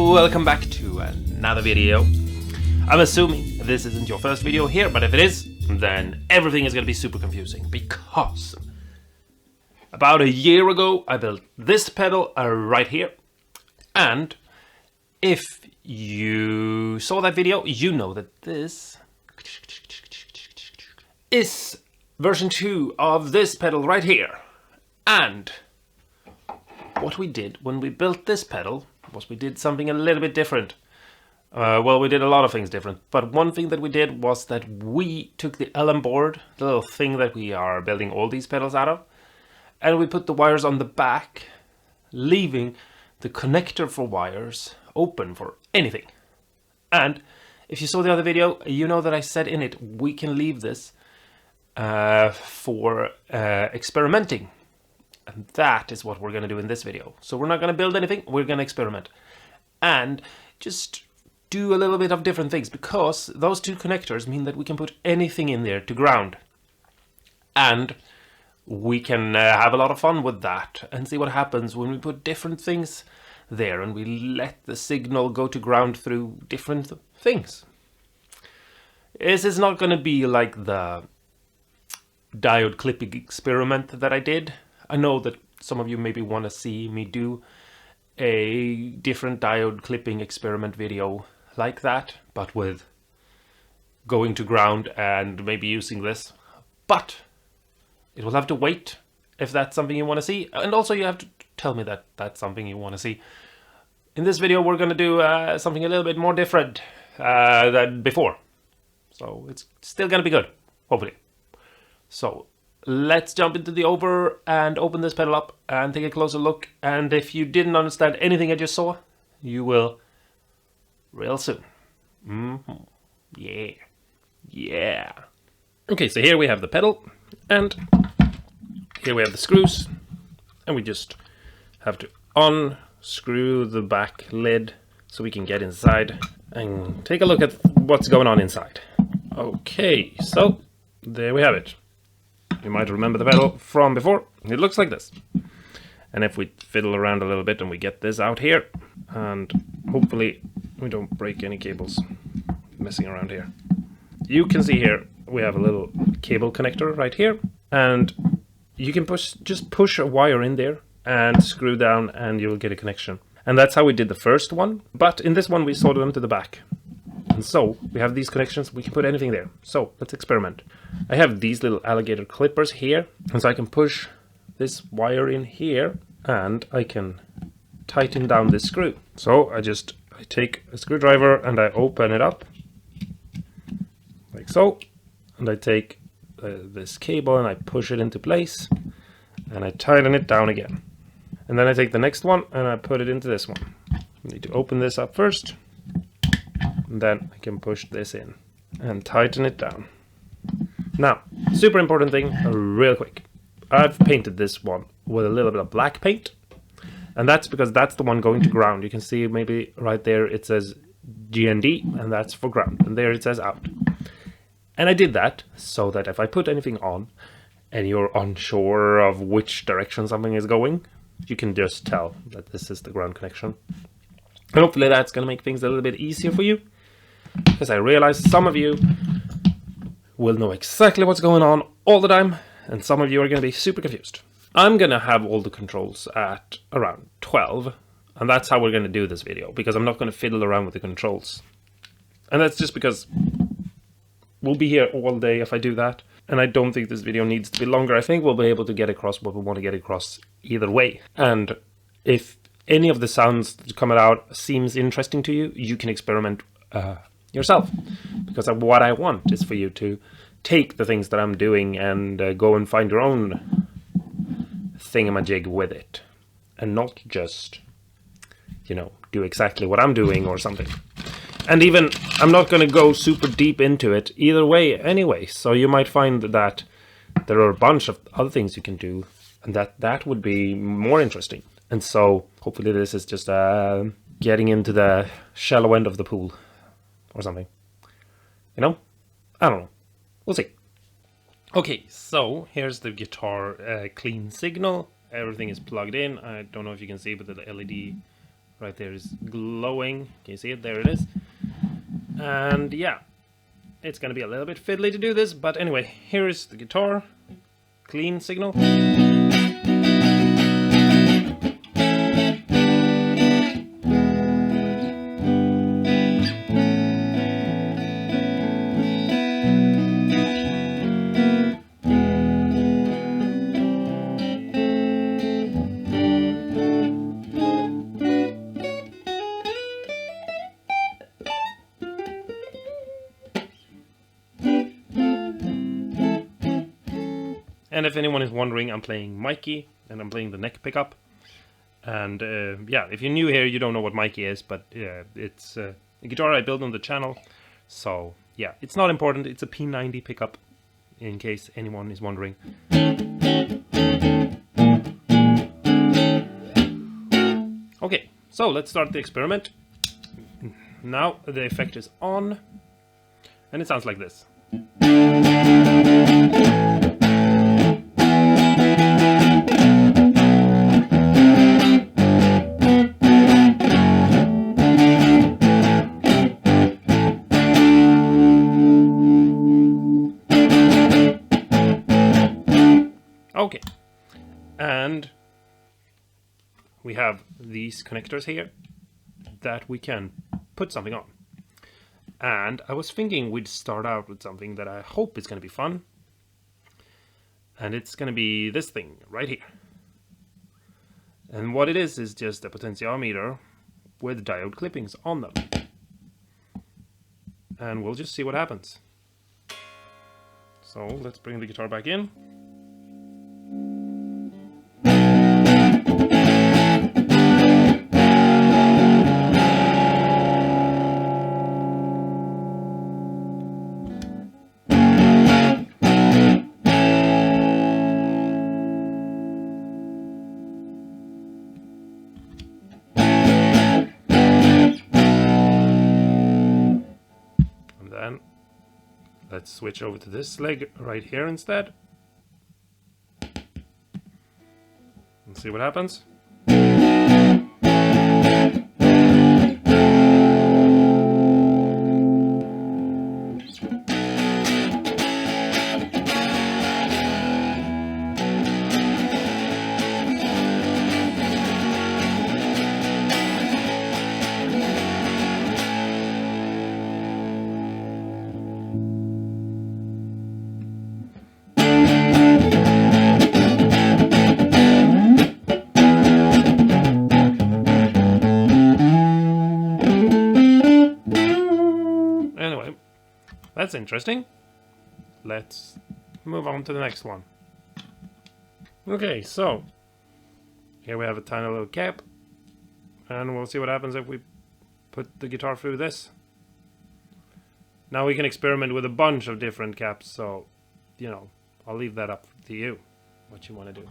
Welcome back to another video. I'm assuming this isn't your first video here, but if it is, then everything is going to be super confusing because about a year ago I built this pedal right here, and if you saw that video, you know that this is version 2 of this pedal right here. And what we did when we built this pedal was we did something a little bit different. Well, we did a lot of things different, but one thing that we did was that we took the LM board, the little thing that we are building all these pedals out of, and we put the wires on the back, leaving the connector for wires open for anything. And if you saw the other video, you know that I said in it we can leave this for experimenting. And that is what we're going to do in this video. So we're not going to build anything, we're going to experiment. And just do a little bit of different things, because those two connectors mean that we can put anything in there to ground. And we can have a lot of fun with that and see what happens when we put different things there and we let the signal go to ground through different things. This is not going to be like the diode clipping experiment that I did. I know that some of you maybe want to see me do a different diode clipping experiment video like that, but with going to ground and maybe using this. But it will have to wait if that's something you want to see. And also you have to tell me that that's something you want to see. In this video we're going to do something a little bit more different than before. So it's still going to be good, hopefully. So let's jump into the over and open this pedal up and take a closer look. And if you didn't understand anything I just saw, you will real soon. Yeah. Okay, so here we have the pedal, and here we have the screws, and we just have to unscrew the back lid so we can get inside and take a look at what's going on inside. Okay, so there we have it. You might remember the pedal from before. It looks like this. And if we fiddle around a little bit and we get this out here, and hopefully we don't break any cables messing around here. You can see here we have a little cable connector right here, and you can just push a wire in there and screw down and you'll get a connection. And that's how we did the first one, but in this one we soldered them to the back. And so we have these connections, we can put anything there. So let's experiment. I have these little alligator clippers here, and so I can push this wire in here and I can tighten down this screw. So I take a screwdriver and I open it up like so, and I take this cable and I push it into place and I tighten it down again. And then I take the next one and I put it into this one. I need to open this up first, and then I can push this in and tighten it down. Now, super important thing, real quick. I've painted this one with a little bit of black paint, and that's because that's the one going to ground. You can see maybe right there it says GND, and that's for ground, and there it says out. And I did that so that if I put anything on and you're unsure of which direction something is going, you can just tell that this is the ground connection. And hopefully that's going to make things a little bit easier for you, because I realize some of you will know exactly what's going on all the time, and some of you are going to be super confused. I'm going to have all the controls at around 12, and that's how we're going to do this video, because I'm not going to fiddle around with the controls. And that's just because we'll be here all day if I do that, and I don't think this video needs to be longer. I think we'll be able to get across what we want to get across either way. And if any of the sounds that come out seems interesting to you, you can experiment yourself, because what I want is for you to take the things that I'm doing and go and find your own thingamajig with it, and not just, you know, do exactly what I'm doing or something. And even, I'm not going to go super deep into it either way anyway, so you might find that there are a bunch of other things you can do, and that would be more interesting. And so hopefully this is just getting into the shallow end of the pool or something. You know? I don't know. We'll see. Okay, so here's the guitar clean signal. Everything is plugged in. I don't know if you can see, but the LED right there is glowing. Can you see it? There it is. And yeah, it's gonna be a little bit fiddly to do this, but anyway, here is the guitar. Clean signal. And if anyone is wondering, I'm playing Mikey, and I'm playing the neck pickup. And yeah, if you're new here, you don't know what Mikey is, but it's a guitar I built on the channel. So yeah, it's not important. It's a P90 pickup, in case anyone is wondering. Okay, so let's start the experiment. Now the effect is on, and it sounds like this. Okay, and we have these connectors here that we can put something on. And I was thinking we'd start out with something that I hope is going to be fun. And it's going to be this thing right here. And what it is just a potentiometer with diode clippings on them. And we'll just see what happens. So let's bring the guitar back in. Let's switch over to this leg right here instead. And see what happens. That's interesting. Let's move on to the next one. Okay, so here we have a tiny little cap, and we'll see what happens if we put the guitar through this. Now we can experiment with a bunch of different caps, so you know, I'll leave that up to you, what you want to do.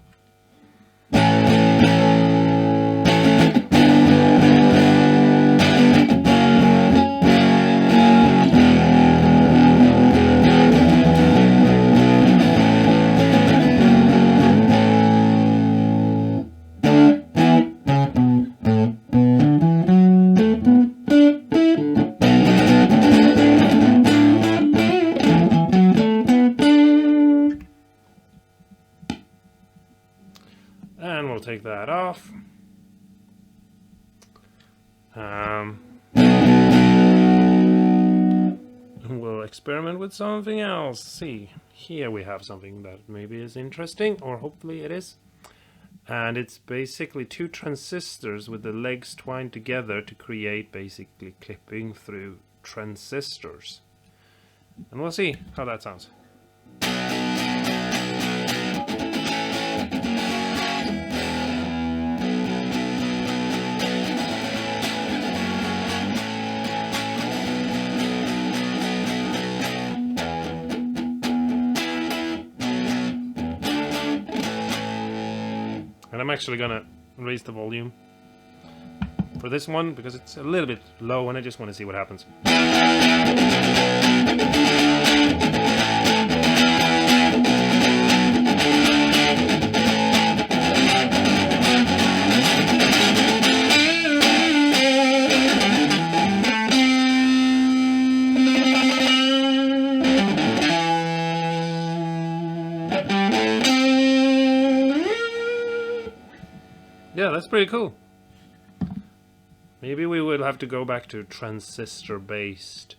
And we'll take that off. We'll experiment with something else. See, here we have something that maybe is interesting, or hopefully it is. And it's basically two transistors with the legs twined together to create basically clipping through transistors. And we'll see how that sounds. And I'm actually gonna raise the volume for this one because it's a little bit low and I just want to see what happens. Yeah, that's pretty cool. Maybe we will have to go back to transistor-based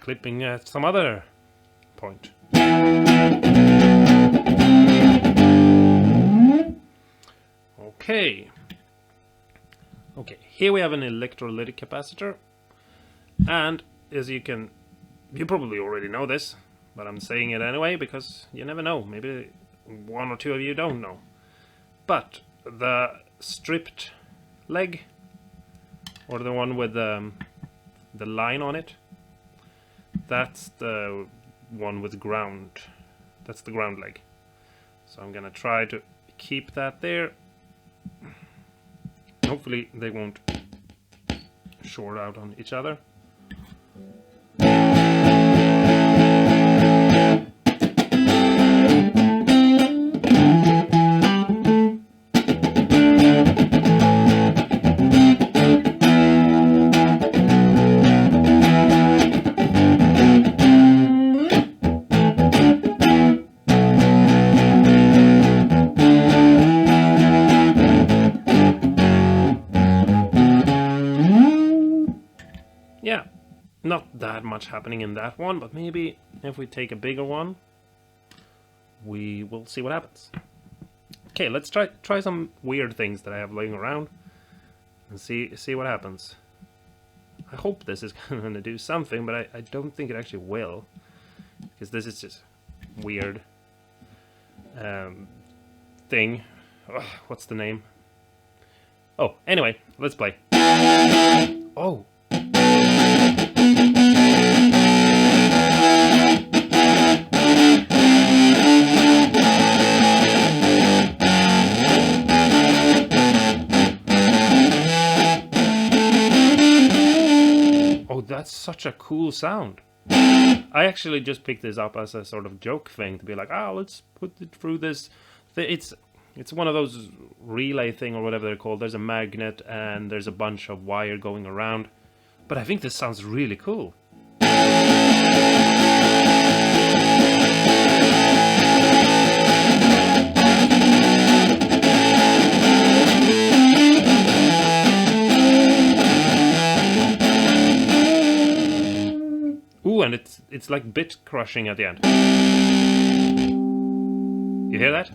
clipping at some other point. Okay. Okay, here we have an electrolytic capacitor. And as you probably already know this, but I'm saying it anyway because you never know. Maybe one or two of you don't know. But the stripped leg, or the one with the line on it, that's the one with ground. That's the ground leg. So I'm gonna try to keep that there. Hopefully they won't short out on each other. Yeah, not that much happening in that one, but maybe if we take a bigger one, we will see what happens. Okay, let's try some weird things that I have laying around and see what happens. I hope this is going to do something, but I don't think it actually will, because this is just weird thing. Ugh, what's the name? Oh, anyway, let's play. Oh. That's such a cool sound. I actually just picked this up as a sort of joke thing to be like, let's put it through this. It's one of those relay thing or whatever they're called. There's a magnet and there's a bunch of wire going around. But I think this sounds really cool. Ooh, and it's like bit crushing at the end. You hear that?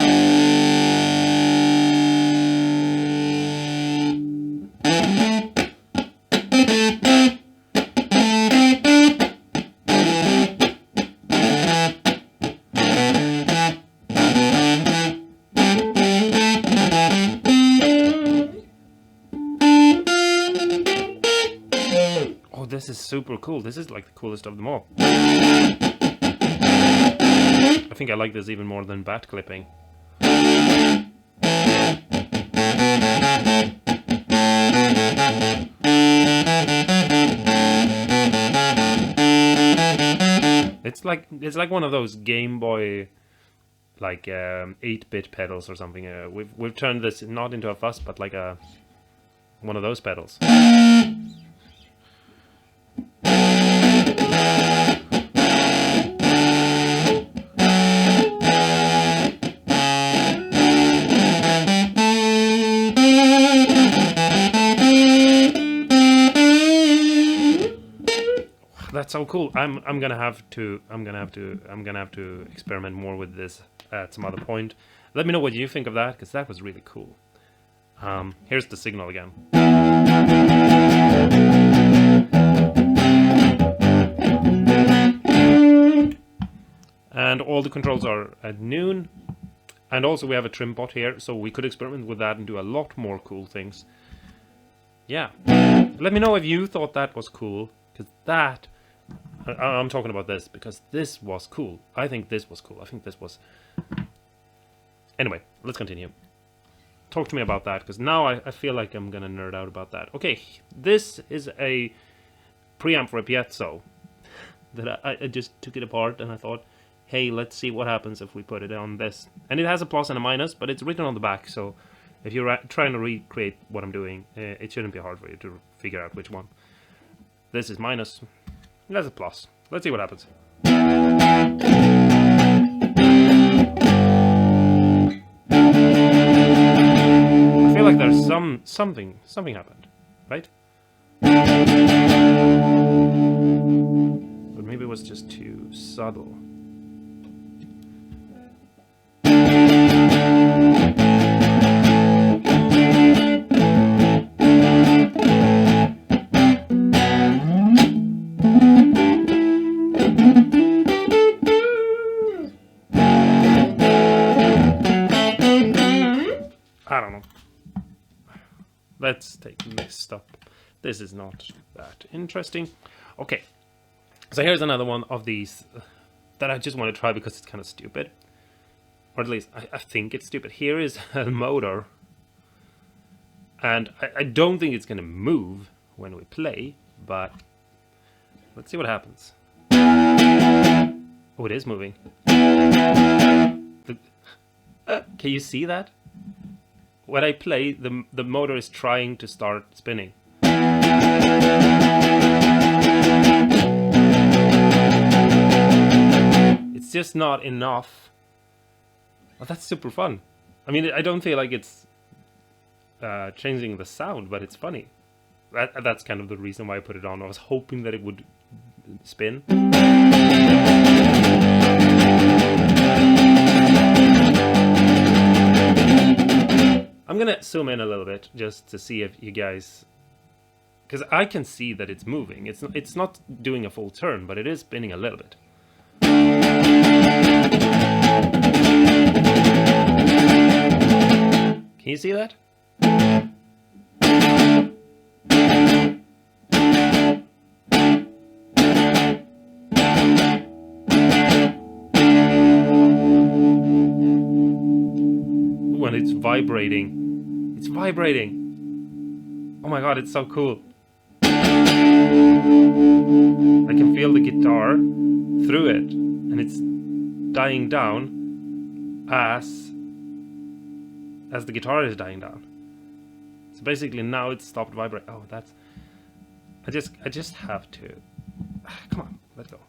This is super cool. This is like the coolest of them all. I think I like this even more than bat clipping. It's like one of those Game Boy, like 8-bit pedals or something. We've turned this not into a fuzz, but like one of those pedals. That's so cool. I'm gonna have to experiment more with this at some other point. Let me know what you think of that, because that was really cool. Here's the signal again. And all the controls are at noon. And also we have a trim pot here, so we could experiment with that and do a lot more cool things. Yeah. Let me know if you thought that was cool, because that... I'm talking about this because this was cool. I think this was cool. I think this was... Anyway, let's continue. Talk to me about that, because now I feel like I'm gonna nerd out about that. Okay, this is a preamp for a piezo that I just took it apart and I thought, hey, let's see what happens if we put it on this. And it has a plus and a minus, but it's written on the back, so if you're trying to recreate what I'm doing, it shouldn't be hard for you to figure out which one. This is minus. That's a plus. Let's see what happens. I feel something happened, right? But maybe it was just too subtle. I don't know. Let's take next up. This is not that interesting. Okay, so here's another one of these that I just want to try because it's kind of stupid. Or at least I think it's stupid. Here is a motor. And I don't think it's going to move when we play, but let's see what happens. Oh, it is moving. Can you see that? When I play, the motor is trying to start spinning. It's just not enough. Well, that's super fun. I mean, I don't feel like it's changing the sound, but it's funny. That's kind of the reason why I put it on. I was hoping that it would spin. I'm gonna zoom in a little bit just to see if you guys, because I can see that it's moving. It's not doing a full turn, but it is spinning a little bit. Can you see that? When it's vibrating. It's vibrating. Oh my god, it's so cool. I can feel the guitar through it, and it's dying down as the guitar is dying down. So basically now it's stopped vibrating. Oh, that's... I just have to... Come on, let go.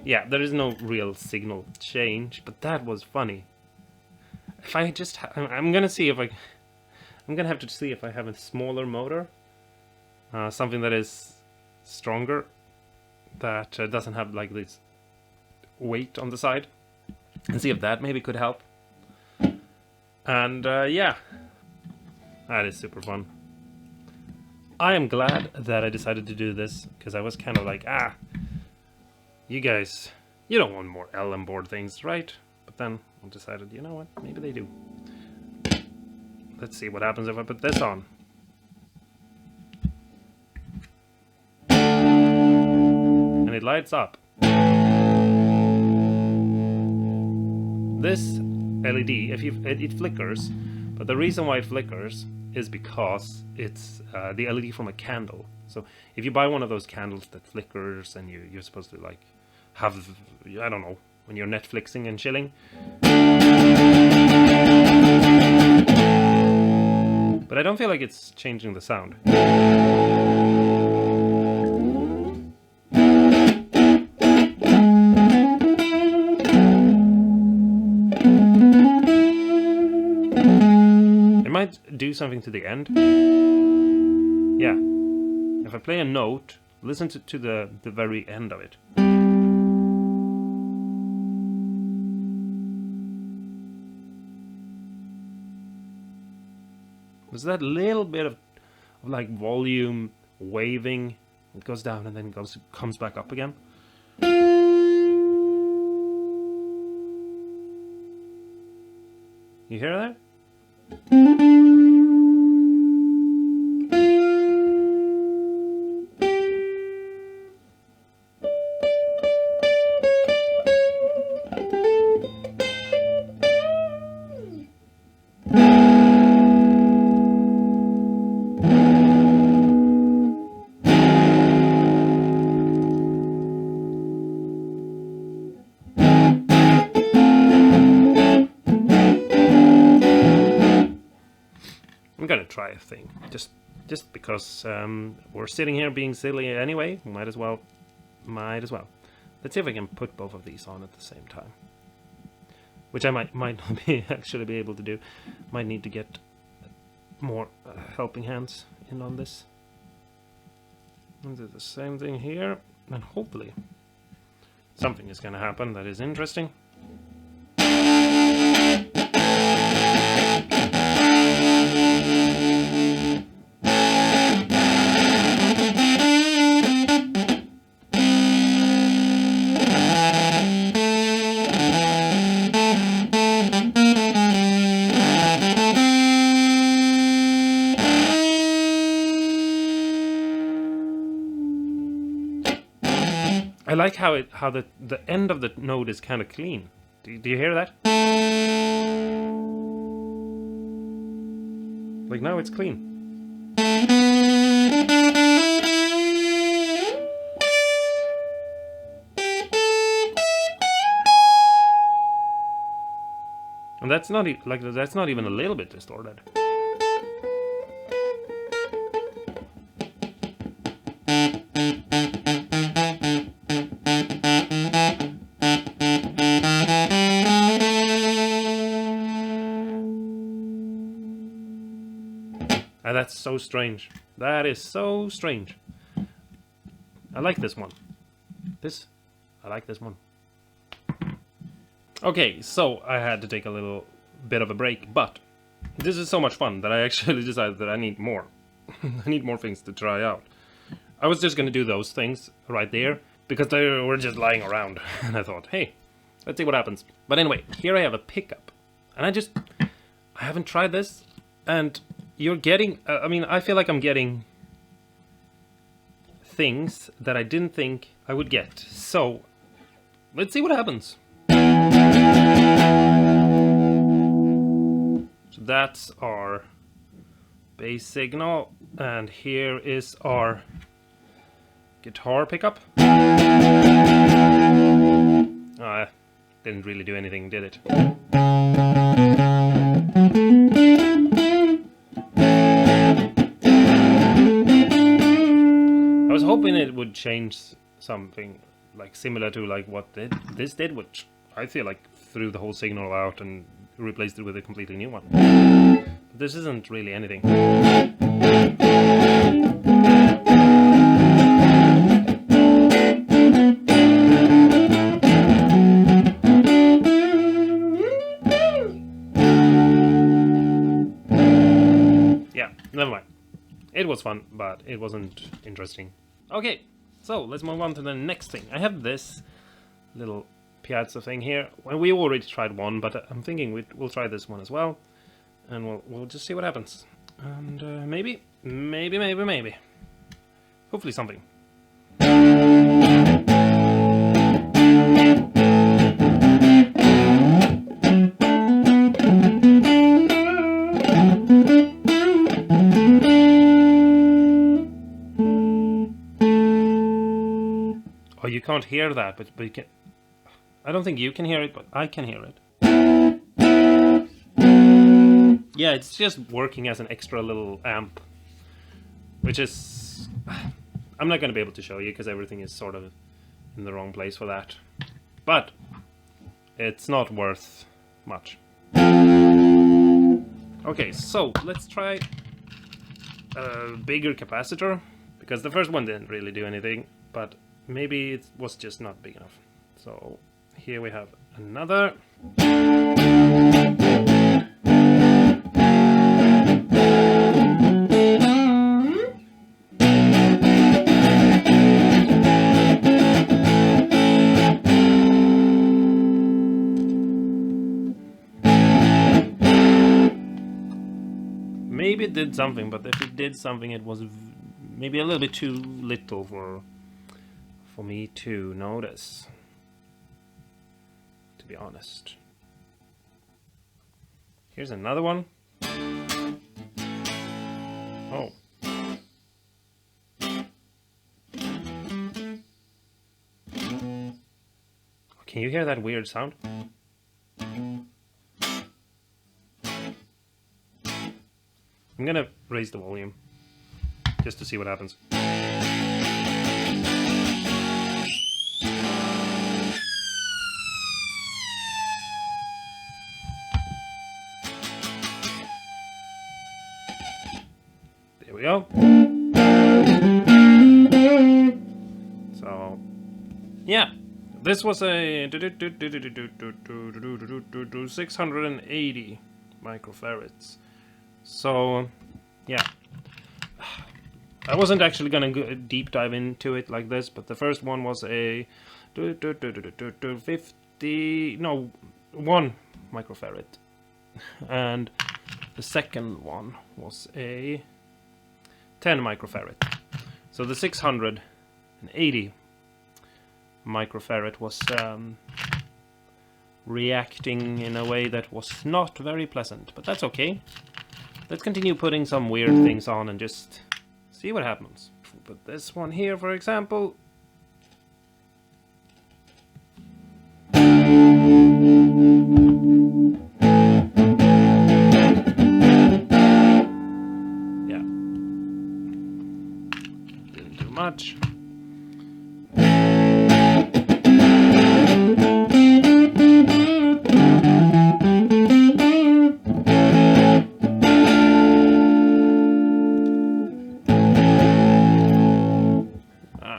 Yeah, there is no real signal change, but that was funny. If I just... I'm gonna see if I'm gonna have to see if I have a smaller motor. Something that is stronger. That doesn't have like this weight on the side. And see if that maybe could help. And yeah. That is super fun. I am glad that I decided to do this. Because I was kind of like, you guys, you don't want more LM board things, right? But then I decided, you know what, maybe they do. Let's see what happens if I put this on. And it lights up. This LED, it flickers, but the reason why it flickers is because it's the LED from a candle. So if you buy one of those candles that flickers and you're supposed to like have, I don't know, when you're Netflixing and chilling. But I don't feel like it's changing the sound. It might do something to the end. Yeah. If I play a note, listen to the very end of it. There's that little bit of like volume waving. It goes down and then comes back up again. You hear that? I'm gonna try a thing, just because we're sitting here being silly anyway. Might as well. Let's see if I can put both of these on at the same time. which I might not be actually be able to do. Might need to get more helping hands in on this. And do the same thing here, and hopefully something is going to happen that is interesting. I like how the end of the node is kind of clean. Do you hear that? Like now it's clean. And that's not that's not even a little bit distorted. And that's so strange. That is so strange. I like this one. I like this one. Okay, so I had to take a little bit of a break, but this is so much fun that I actually decided that I need more. I need more things to try out. I was just gonna do those things right there, because they were just lying around. And I thought, hey, let's see what happens. But anyway, here I have a pickup. And I haven't tried this, and you're getting, I feel like I'm getting things that I didn't think I would get. So, let's see what happens. So that's our bass signal, and here is our guitar pickup. Didn't really do anything, did it? I was hoping it would change something like similar to like what this did, which I feel like threw the whole signal out and replaced it with a completely new one. But this isn't really anything. Yeah, never mind. It was fun, but it wasn't interesting. Okay, so let's move on to the next thing. I have this little piezo thing here. Well, we already tried one, but I'm thinking we'll try this one as well, and we'll just see what happens. And maybe, hopefully something. Oh, you can't hear that, but you can. I don't think you can hear it, but I can hear it. Yeah, it's just working as an extra little amp, which is... I'm not going to be able to show you because everything is sort of in the wrong place for that. But it's not worth much. Okay, so let's try a bigger capacitor, because the first one didn't really do anything, but maybe it was just not big enough. So here we have another. Maybe it did something, but if it did something, it was maybe a little bit too little for me to notice, to be honest. Here's another one. Oh. Can you hear that weird sound? I'm gonna raise the volume just to see what happens. we go. So, yeah, this was a 680 microfarads. So, yeah, I wasn't actually gonna go deep dive into it like this, but the first one was a 1 microfarad, and the second one was a 10 microfarad. So the 680 microfarad was reacting in a way that was not very pleasant, but that's okay. Let's continue putting some weird things on and just see what happens. Put this one here, for example. Yeah. Didn't do much.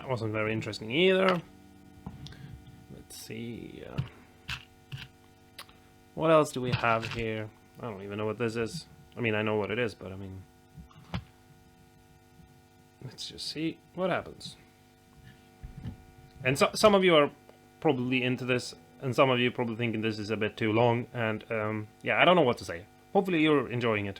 Wasn't very interesting either. Let's see. What else do we have here? I don't even know what this is. I mean, I know what it is, but I mean, let's just see what happens. And so, some of you are probably into this, and some of you probably thinking this is a bit too long. And yeah, I don't know what to say. Hopefully, you're enjoying it.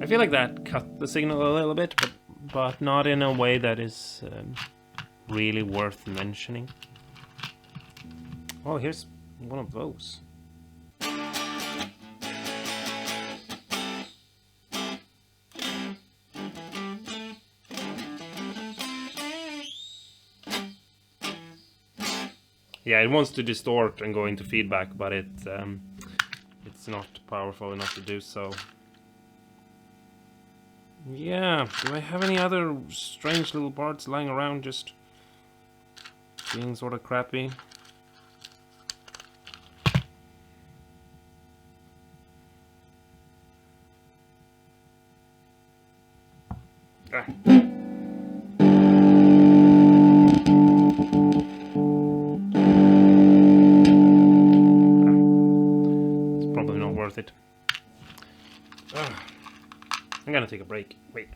I feel like that cut the signal a little bit, but not in a way that is really worth mentioning. Oh, here's one of those. Yeah, it wants to distort and go into feedback, but it's not powerful enough to do so. Yeah, do I have any other strange little parts lying around just being sort of crappy? Ah. It's probably not worth it. Ugh. I'm gonna take a break. Wait.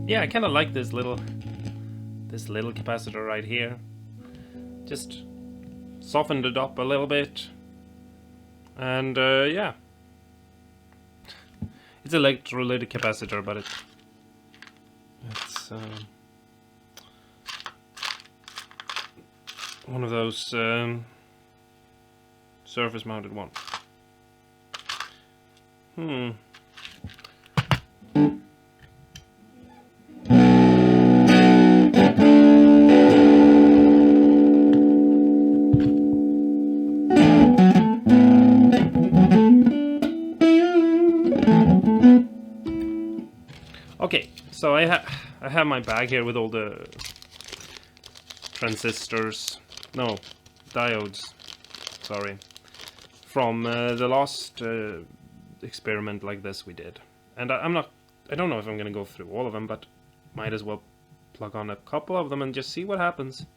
Yeah, I kind of like this little capacitor right here. Just softened it up a little bit, and yeah, it's an electrolytic capacitor, but it's one of those surface-mounted ones. Okay, so I have my bag here with all the transistors, no, diodes, sorry, from the last experiment like this we did. And I don't know if I'm gonna go through all of them, but might as well plug on a couple of them and just see what happens.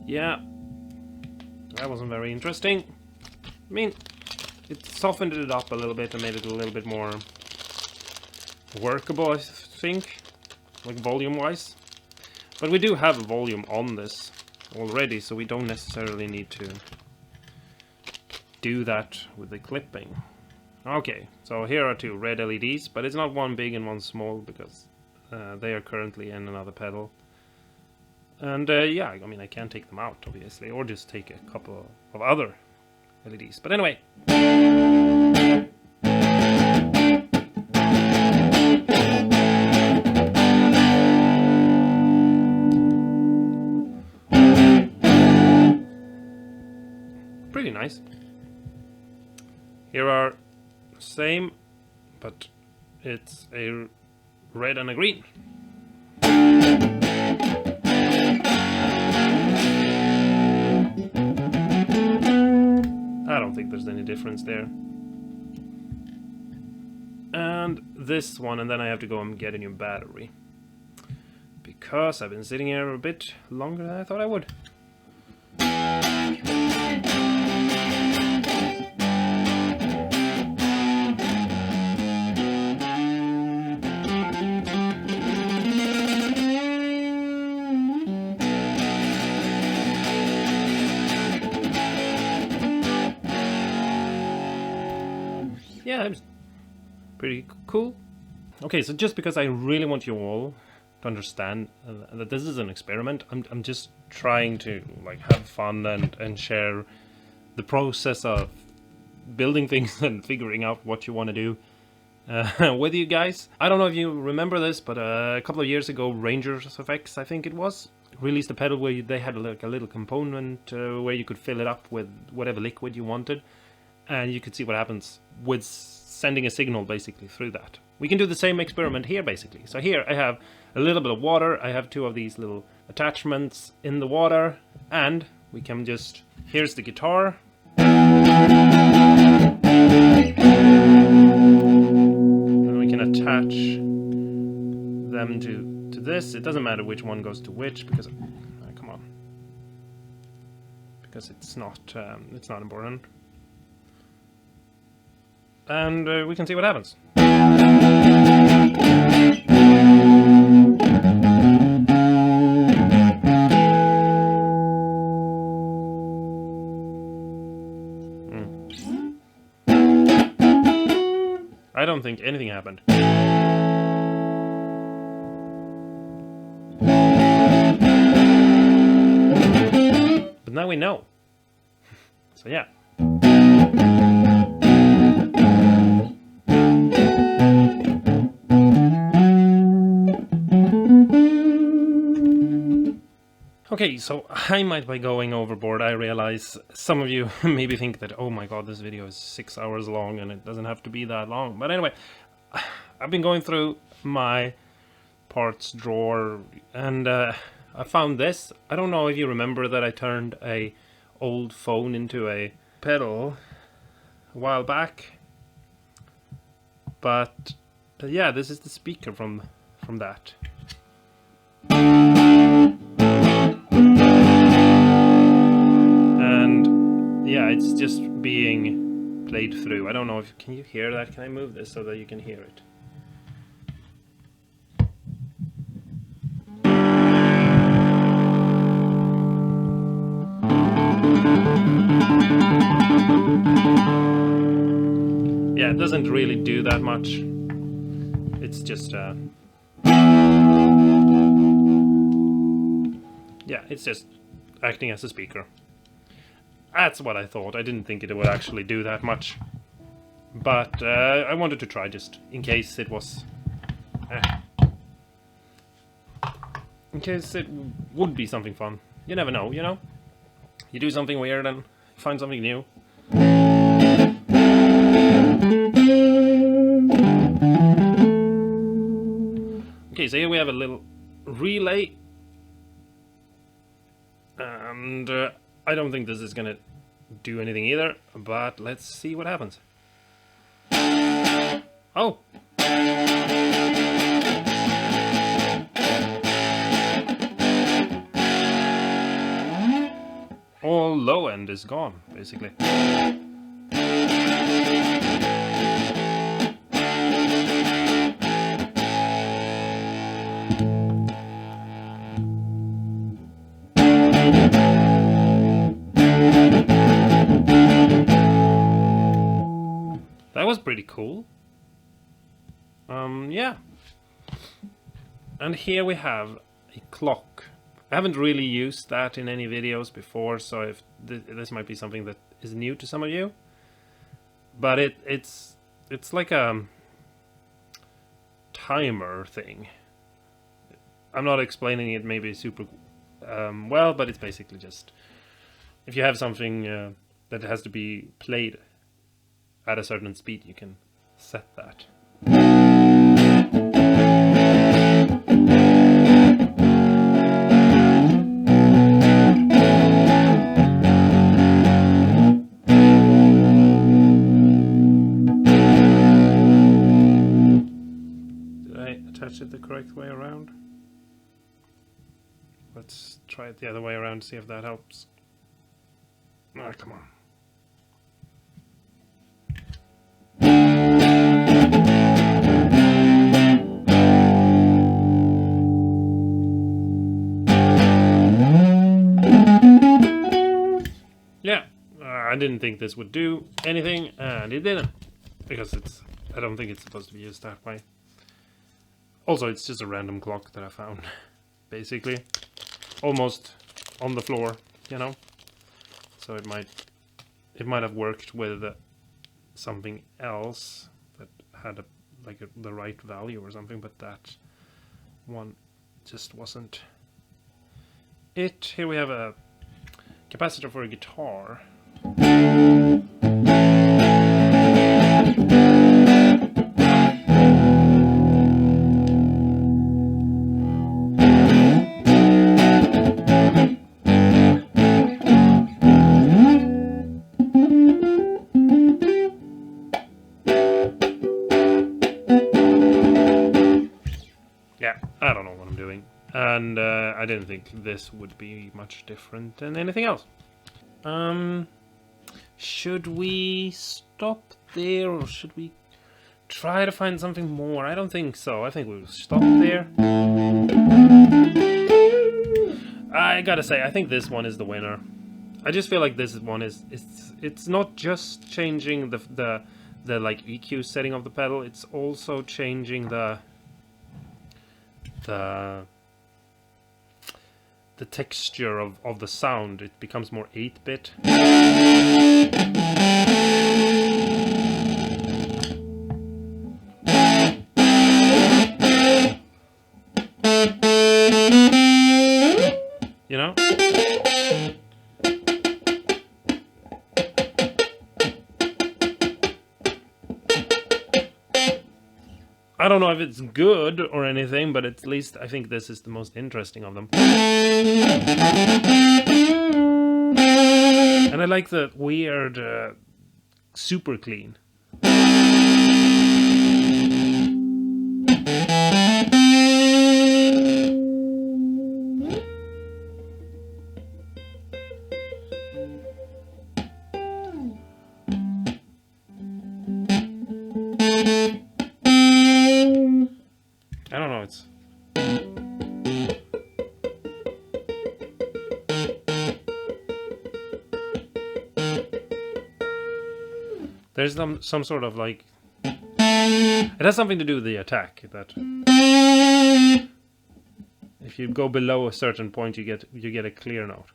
Yeah, that wasn't very interesting. I mean, it softened it up a little bit and made it a little bit more workable, I think, like volume-wise. But we do have a volume on this already, so we don't necessarily need to do that with the clipping. Okay, so here are two red LEDs, but it's not one big and one small because they are currently in another pedal. And yeah, I mean, I can take them out, obviously, or just take a couple of other LEDs. But anyway. Pretty nice. Here are same, but it's a red and a green. I don't think there's any difference there. And this one, and then I have to go and get a new battery. Because I've been sitting here a bit longer than I thought I would. Yeah, it's pretty cool. Okay, so just because I really want you all to understand that this is an experiment, I'm just trying to like have fun and share the process of building things and figuring out what you want to do with you guys. I don't know if you remember this, but a couple of years ago, Rangers FX, I think it was, released a pedal where they had like a little component where you could fill it up with whatever liquid you wanted. And you could see what happens with sending a signal basically through that. We can do the same experiment here basically. So here I have a little bit of water. I have two of these little attachments in the water. And we can just... Here's the guitar. And we can attach them to this. It doesn't matter which one goes to which because... come on. Because it's not important. And we can see what happens. I don't think anything happened. But now we know. So yeah. Okay, so I might be going overboard. I realize some of you maybe think that, oh my god, this video is 6 hours long and it doesn't have to be that long. But anyway, I've been going through my parts drawer and I found this. I don't know if you remember that I turned a old phone into a pedal a while back. But yeah, this is the speaker from that. Yeah, it's just being played through. I don't know if... Can you hear that? Can I move this so that you can hear it? Yeah, it doesn't really do that much. It's just... yeah, it's just acting as a speaker. That's what I thought. I didn't think it would actually do that much. But I wanted to try just in case it was... in case it would be something fun. You never know, you know? You do something weird and find something new. Okay, so here we have a little relay. And... I don't think this is gonna do anything either, but let's see what happens. Oh! All low end is gone, basically. that was pretty cool. Yeah. And here we have a clock. I haven't really used that in any videos before, so if this might be something that is new to some of you. But it's like a timer thing. I'm not explaining it maybe super well, but it's basically just if you have something that has to be played at a certain speed, you can set that. Did I attach it the correct way around? Let's try it the other way around to see if that helps. Ah, come on. Yeah, I didn't think this would do anything, and it didn't, because I don't think it's supposed to be used that way. Also, it's just a random clock that I found, basically, almost on the floor, you know. So it might have worked with something else that had the right value or something, but that one just wasn't it. Here we have a capacitor for a guitar. Yeah, I don't know what I'm doing. And I didn't think this would be much different than anything else. Should we stop there, or should we try to find something more? I don't think so. I think we'll stop there. I gotta say, I think this one is the winner. I just feel like this one is it's not just changing the like EQ setting of the pedal. It's also changing the texture of the sound. It becomes more 8-bit. You know? I don't know if it's good or anything, but at least I think this is the most interesting of them. And I like the weird super clean. I don't know, it's... There's some sort of like... It has something to do with the attack, that... If you go below a certain point, you get a clear note.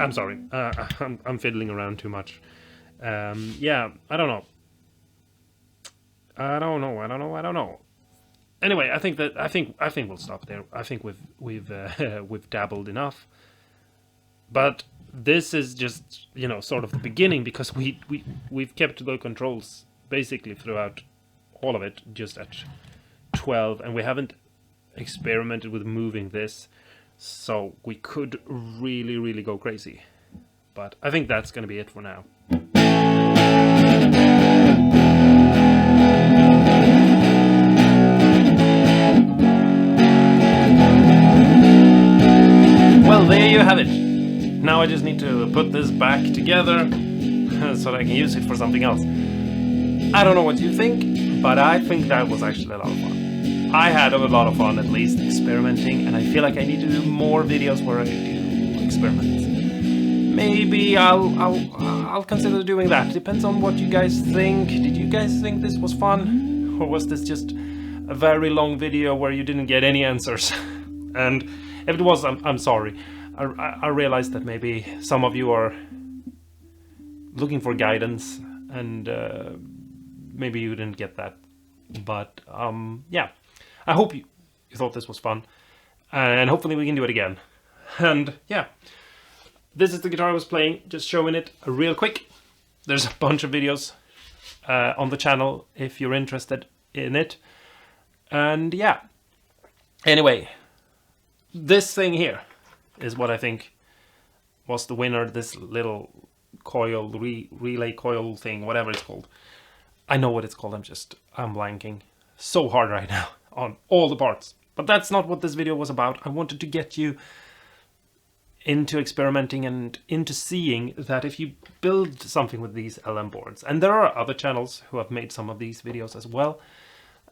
I'm sorry, I'm fiddling around too much. Yeah, I don't know. I don't know. Anyway, I think we'll stop there. I think we've dabbled enough. But this is just, you know, sort of the beginning, because we've kept the controls basically throughout all of it just at 12, and we haven't experimented with moving this. So we could really go crazy. But I think that's going to be it for now. Well, there you have it. Now I just need to put this back together so that I can use it for something else. I don't know what you think, but I think that was actually a lot of fun. I had a lot of fun, at least, experimenting, and I feel like I need to do more videos where I do experiments. Maybe I'll consider doing that. Depends on what you guys think. Did you guys think this was fun? Or was this just a very long video where you didn't get any answers? And if it was, I'm sorry. I realized that maybe some of you are looking for guidance, and maybe you didn't get that. But yeah, I hope you thought this was fun, and hopefully we can do it again. And yeah, this is the guitar I was playing, just showing it real quick. There's a bunch of videos on the channel if you're interested in it. And yeah, anyway, this thing here is what I think was the winner. This little coil, relay coil thing, whatever it's called. I know what it's called, I'm blanking so hard right now on all the parts. But that's not what this video was about. I wanted to get you into experimenting and into seeing that if you build something with these LM boards, and there are other channels who have made some of these videos as well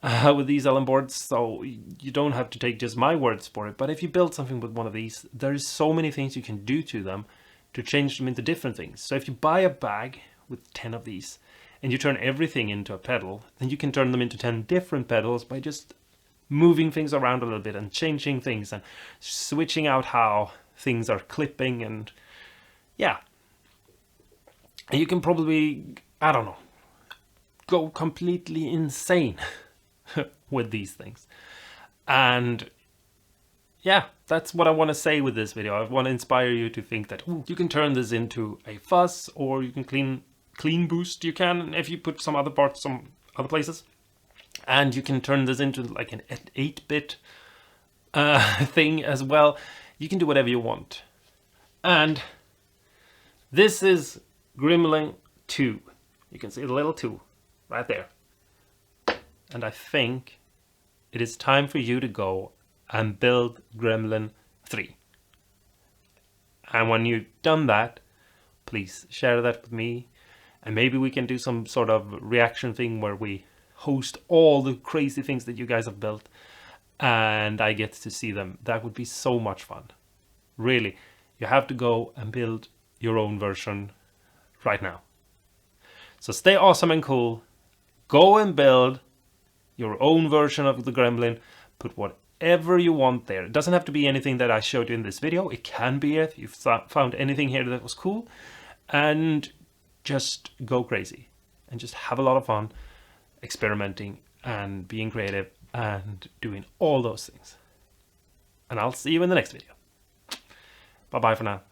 with these LM boards, so you don't have to take just my words for it, but if you build something with one of these, there's so many things you can do to them to change them into different things. So if you buy a bag with 10 of these and you turn everything into a pedal, then you can turn them into 10 different pedals by just moving things around a little bit and changing things and switching out how things are clipping, and yeah. And you can probably, I don't know, go completely insane with these things. And yeah, that's what I want to say with this video. I want to inspire you to think that you can turn this into a fuzz, or you can clean boost. You can, if you put some other parts some other places, and you can turn this into like an 8-bit thing as well. You can do whatever you want. And this is Gremlin 2. You can see the little 2 right there. And I think it is time for you to go and build Gremlin 3. And when you've done that, please share that with me. And maybe we can do some sort of reaction thing where we host all the crazy things that you guys have built, and I get to see them. That would be so much fun. Really, you have to go and build your own version right now. So stay awesome and cool. Go and build your own version of the Gremlin. Put whatever you want there. It doesn't have to be anything that I showed you in this video. It can be if you found anything here that was cool. And just go crazy. And just have a lot of fun experimenting and being creative and doing all those things. And I'll see you in the next video. Bye bye for now.